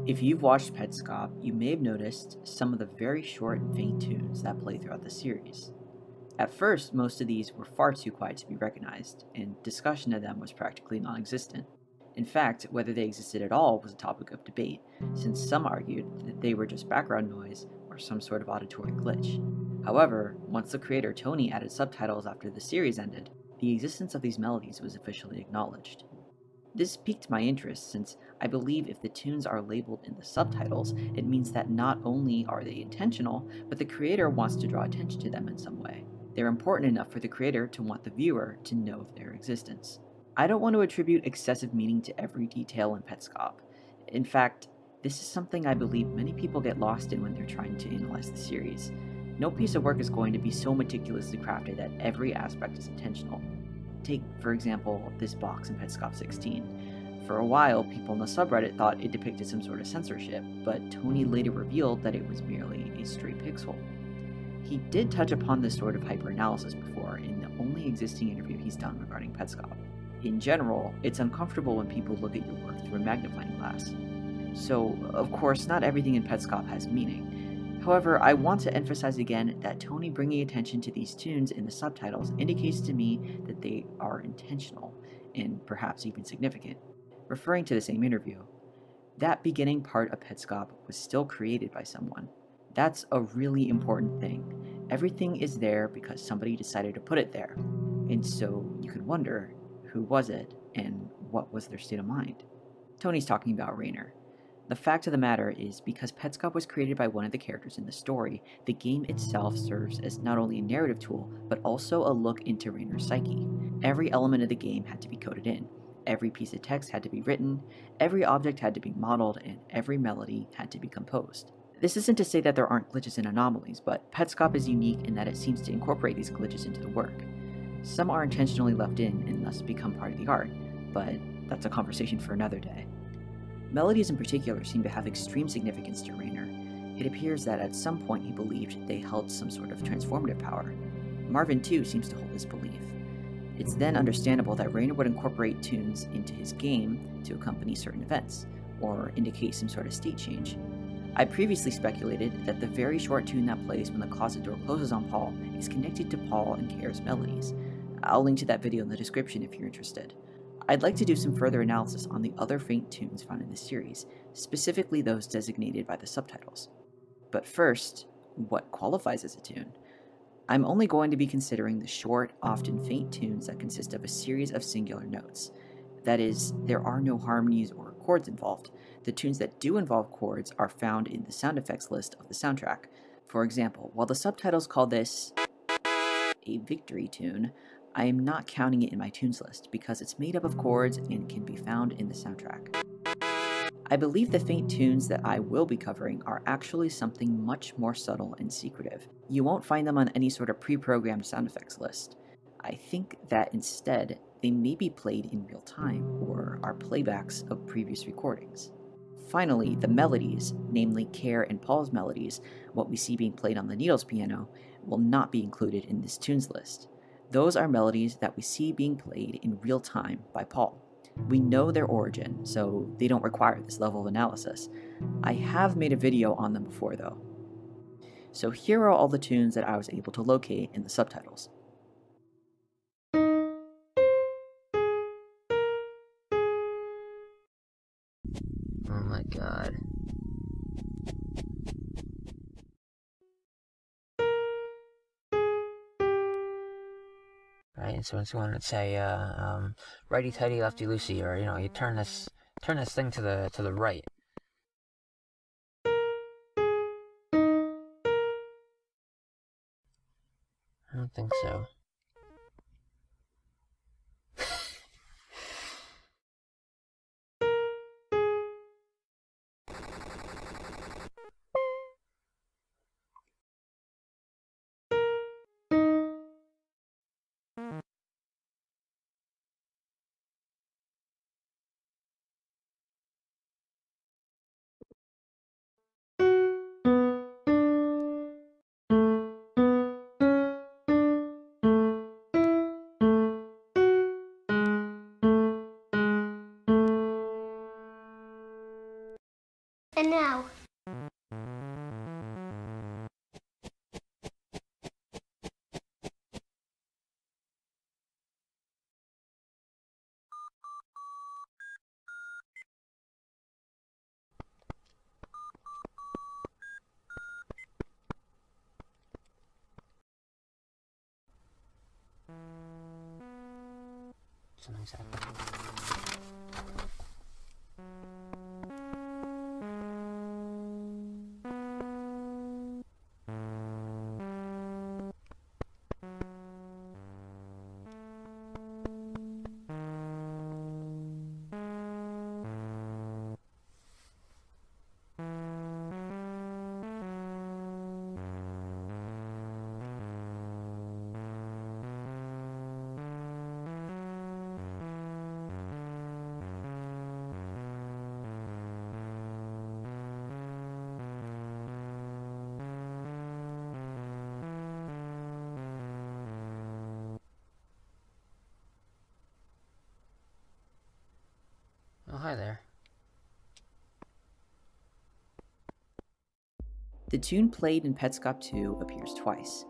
If you've watched Petscop, you may have noticed some of the very short and faint tunes that play throughout the series. At first, most of these were far too quiet to be recognized, and discussion of them was practically non-existent. In fact, whether they existed at all was a topic of debate, since some argued that they were just background noise or some sort of auditory glitch. However, once the creator Tony added subtitles after the series ended, the existence of these melodies was officially acknowledged. This piqued my interest since I believe if the tunes are labeled in the subtitles, it means that not only are they intentional, but the creator wants to draw attention to them in some way. They're important enough for the creator to want the viewer to know of their existence. I don't want to attribute excessive meaning to every detail in Petscop. In fact, this is something I believe many people get lost in when they're trying to analyze the series. No piece of work is going to be so meticulously crafted that every aspect is intentional. Take, for example, this box in Petscop 16. For a while, people in the subreddit thought it depicted some sort of censorship, but Tony later revealed that it was merely a stray pixel. He did touch upon this sort of hyper-analysis before in the only existing interview he's done regarding Petscop. In general, it's uncomfortable when people look at your work through a magnifying glass. So, of course, not everything in Petscop has meaning. However, I want to emphasize again that Tony bringing attention to these tunes in the subtitles indicates to me that they are intentional, and perhaps even significant. Referring to the same interview, that beginning part of Petscop was still created by someone. That's a really important thing. Everything is there because somebody decided to put it there. And so you can wonder, who was it, and what was their state of mind? Tony's talking about Rainer. The fact of the matter is, because Petscop was created by one of the characters in the story, the game itself serves as not only a narrative tool, but also a look into Rainer's psyche. Every element of the game had to be coded in. Every piece of text had to be written, every object had to be modeled, and every melody had to be composed. This isn't to say that there aren't glitches and anomalies, but Petscop is unique in that it seems to incorporate these glitches into the work. Some are intentionally left in and thus become part of the art, but that's a conversation for another day. Melodies in particular seem to have extreme significance to Rainer. It appears that at some point he believed they held some sort of transformative power. Marvin too seems to hold this belief. It's then understandable that Rainer would incorporate tunes into his game to accompany certain events, or indicate some sort of state change. I previously speculated that the very short tune that plays when the closet door closes on Paul is connected to Paul and Care's melodies. I'll link to that video in the description if you're interested. I'd like to do some further analysis on the other faint tunes found in the series, specifically those designated by the subtitles. But first, what qualifies as a tune? I'm only going to be considering the short, often faint tunes that consist of a series of singular notes. That is, there are no harmonies or chords involved. The tunes that do involve chords are found in the sound effects list of the soundtrack. For example, while the subtitles call this a victory tune, I am not counting it in my tunes list because it's made up of chords and can be found in the soundtrack. I believe the faint tunes that I will be covering are actually something much more subtle and secretive. You won't find them on any sort of pre-programmed sound effects list. I think that instead, they may be played in real time or are playbacks of previous recordings. Finally, the melodies, namely Care and Paul's melodies, what we see being played on the Needles piano, will not be included in this tunes list. Those are melodies that we see being played in real time by Paul. We know their origin, so they don't require this level of analysis. I have made a video on them before though. So here are all the tunes that I was able to locate in the subtitles. Oh my god. Right, and so it's going to say, righty tighty, lefty loosey, or you turn this thing to the right. I don't think so. And now. Something's happening. Oh, hi there. The tune played in Petscop 2 appears twice.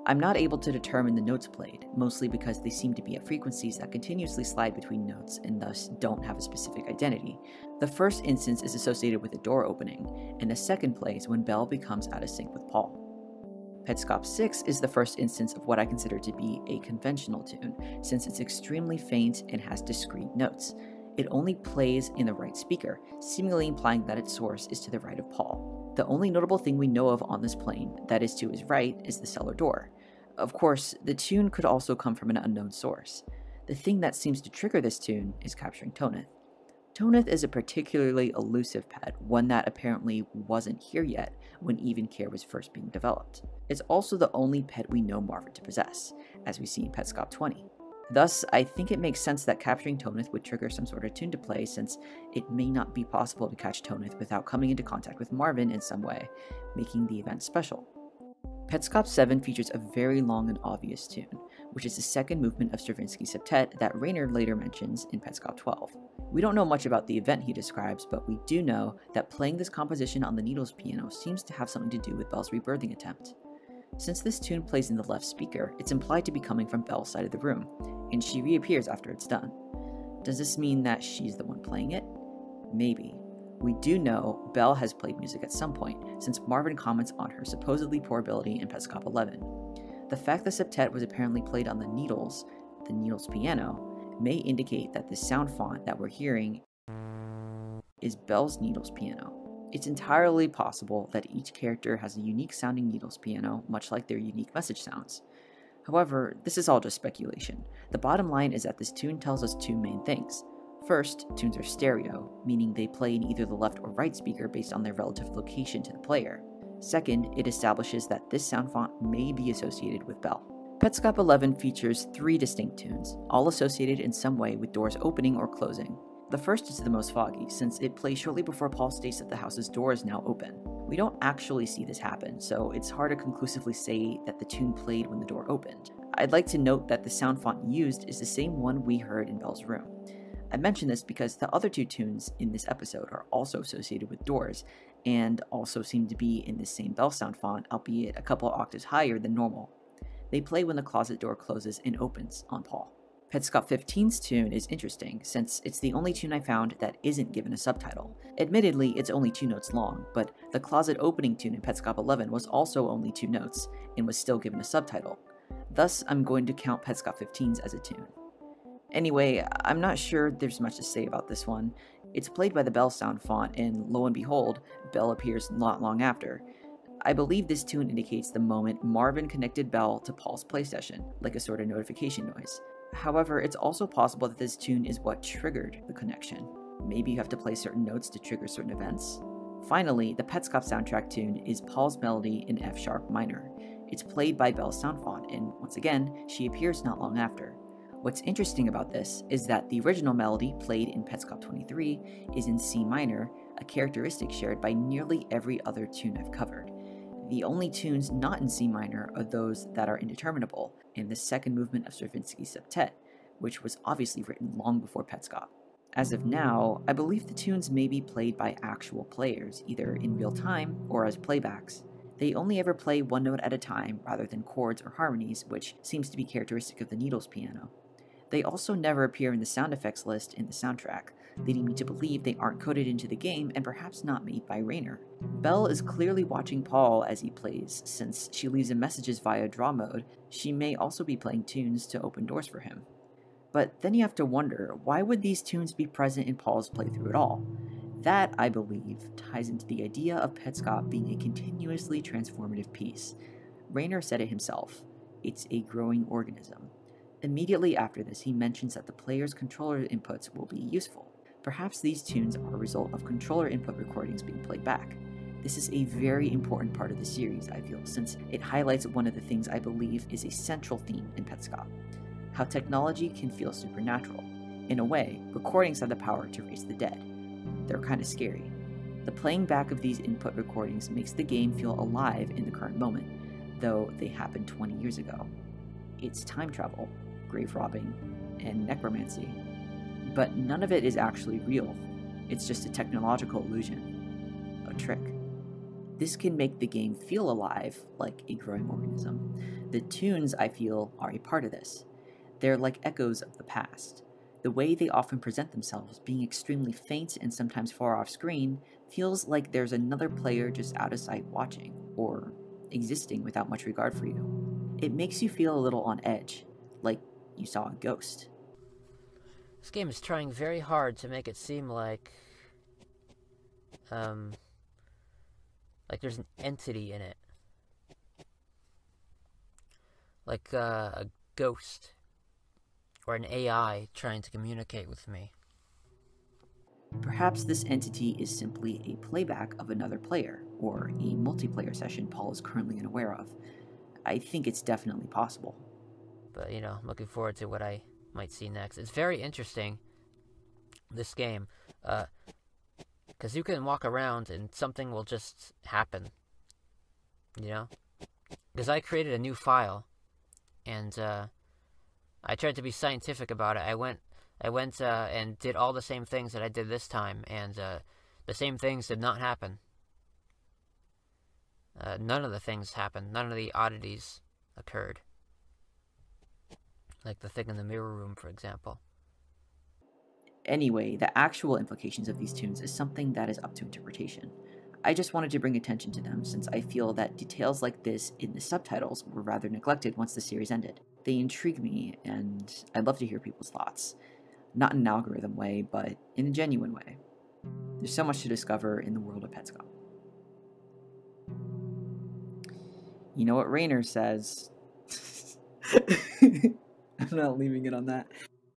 I'm not able to determine the notes played, mostly because they seem to be at frequencies that continuously slide between notes and thus don't have a specific identity. The first instance is associated with a door opening, and the second plays when Belle becomes out of sync with Paul. Petscop 6 is the first instance of what I consider to be a conventional tune, since it's extremely faint and has discrete notes. It only plays in the right speaker, seemingly implying that its source is to the right of Paul. The only notable thing we know of on this plane that is to his right is the cellar door. Of course, the tune could also come from an unknown source. The thing that seems to trigger this tune is capturing Toneth. Toneth is a particularly elusive pet, one that apparently wasn't here yet when Even Care was first being developed. It's also the only pet we know Marvin to possess, as we see in Petscop 20. Thus, I think it makes sense that capturing Toneth would trigger some sort of tune to play, since it may not be possible to catch Toneth without coming into contact with Marvin in some way, making the event special. Petscop 7 features a very long and obvious tune, which is the second movement of Stravinsky's septet that Raynor later mentions in Petscop 12. We don't know much about the event he describes, but we do know that playing this composition on the Needles piano seems to have something to do with Belle's rebirthing attempt. Since this tune plays in the left speaker, it's implied to be coming from Belle's side of the room, and she reappears after it's done. Does this mean that she's the one playing it? Maybe. We do know Belle has played music at some point, since Marvin comments on her supposedly poor ability in Petscop 11. The fact the septet was apparently played on the Needles piano, may indicate that the sound font that we're hearing is Belle's Needles piano. It's entirely possible that each character has a unique sounding Needles piano, much like their unique message sounds. However, this is all just speculation. The bottom line is that this tune tells us two main things. First, tunes are stereo, meaning they play in either the left or right speaker based on their relative location to the player. Second, it establishes that this sound font may be associated with Belle. Petscop 11 features 3 distinct tunes, all associated in some way with doors opening or closing. The first is the most foggy, since it plays shortly before Paul states that the house's door is now open. We don't actually see this happen, so it's hard to conclusively say that the tune played when the door opened. I'd like to note that the sound font used is the same one we heard in Belle's room. I mention this because the other 2 tunes in this episode are also associated with doors, and also seem to be in the same Belle sound font, albeit a couple octaves higher than normal. They play when the closet door closes and opens on Paul. Petscop 15's tune is interesting, since it's the only tune I found that isn't given a subtitle. Admittedly, it's only 2 notes long, but the closet opening tune in Petscop 11 was also only 2 notes, and was still given a subtitle. Thus, I'm going to count Petscop 15's as a tune. Anyway, I'm not sure there's much to say about this one. It's played by the Belle sound font, and lo and behold, Belle appears not long after. I believe this tune indicates the moment Marvin connected Belle to Paul's play session, like a sort of notification noise. However, it's also possible that this tune is what triggered the connection. Maybe you have to play certain notes to trigger certain events. Finally, the Petscop soundtrack tune is Paul's melody in F sharp minor. It's played by Belle's sound font, and once again, she appears not long after. What's interesting about this is that the original melody played in Petscop 23 is in C minor, a characteristic shared by nearly every other tune I've covered. The only tunes not in C minor are those that are indeterminable, and the second movement of Stravinsky's septet, which was obviously written long before Petscop. As of now, I believe the tunes may be played by actual players, either in real time or as playbacks. They only ever play one note at a time rather than chords or harmonies, which seems to be characteristic of the Needles piano. They also never appear in the sound effects list in the soundtrack, leading me to believe they aren't coded into the game and perhaps not made by Rainer. Belle is clearly watching Paul as he plays, since she leaves him messages via draw mode. She may also be playing tunes to open doors for him. But then you have to wonder, why would these tunes be present in Paul's playthrough at all? That, I believe, ties into the idea of Petscop being a continuously transformative piece. Rainer said it himself, it's a growing organism. Immediately after this, he mentions that the player's controller inputs will be useful. Perhaps these tunes are a result of controller input recordings being played back. This is a very important part of the series, I feel, since it highlights one of the things I believe is a central theme in Petscop: how technology can feel supernatural. In a way, recordings have the power to raise the dead. They're kind of scary. The playing back of these input recordings makes the game feel alive in the current moment, though they happened 20 years ago. It's time travel, grave robbing, and necromancy. But none of it is actually real. It's just a technological illusion. A trick. This can make the game feel alive, like a growing organism. The tunes, I feel, are a part of this. They're like echoes of the past. The way they often present themselves, being extremely faint and sometimes far off screen, feels like there's another player just out of sight watching, or existing without much regard for you. It makes you feel a little on edge, like you saw a ghost. This game is trying very hard to make it seem like there's an entity in it. Like a ghost. Or an AI trying to communicate with me. Perhaps this entity is simply a playback of another player, or a multiplayer session Paul is currently unaware of. I think it's definitely possible. But, I'm looking forward to what I might see next. It's very interesting, this game, because you can walk around and something will just happen, Because I created a new file, and, I tried to be scientific about it. I went and did all the same things that I did this time, and the same things did not happen. None of the things happened. None of the oddities occurred. Like the thing in the mirror room, for example. Anyway, the actual implications of these tunes is something that is up to interpretation. I just wanted to bring attention to them since I feel that details like this in the subtitles were rather neglected once the series ended. They intrigue me, and I'd love to hear people's thoughts. Not in an algorithm way, but in a genuine way. There's so much to discover in the world of Petscop. You know what Rainer says. I'm not leaving it on that.